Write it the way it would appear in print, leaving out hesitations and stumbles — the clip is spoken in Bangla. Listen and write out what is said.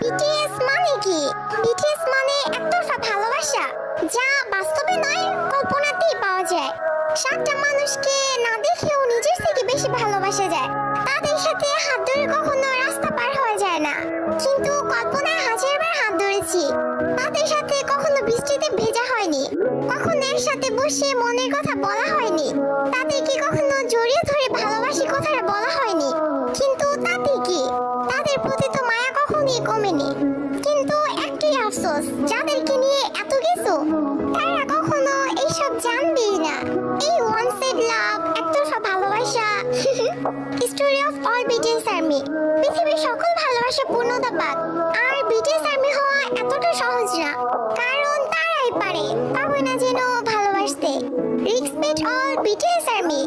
বিটিএস মানে কি? বিটিএস মানে একতরফা ভালোবাসা, যা বাস্তবে নয় কল্পনাতেই পাওয়া যায়। সাতটা মানুষকে না দেখেও নিজের থেকে বেশি ভালোবাসা যায়। তাদের সাথে হাত ধরে কখনো রাস্তা পার হওয়া যায় না, কিন্তু কল্পনায় হাজারবার হাত ধরেছি। তাদের সাথে কখনো বৃষ্টিতে ভেজা হয়নি, কখনো এর সাথে বসে মনের কথা বলা হয়নি, তাদেরকে কখনো জড়িয়ে ধরে ভালোবাসি কথাটা বলা হয়নি। কিন্তু তাতে কি, তাদের প্রতি তো মায়া কখনোই কমেনি। কিন্তু একটাই আফসোস, যাদেরকে নিয়ে এত কিছু, তারা কখনো এইসব জানবেই না। এই ওয়ান সাইড লাভ, একতরফা ভালোবাসা। Story of all BTS army. পৃথিবীর সকল ভালোবাসা পূর্ণতা পাক, আর বিটিএস আর্মি হওয়া এতটা সহজ না, কারণ তারাই পারে না যেন ভালোবাসতে। Respect all BTS army.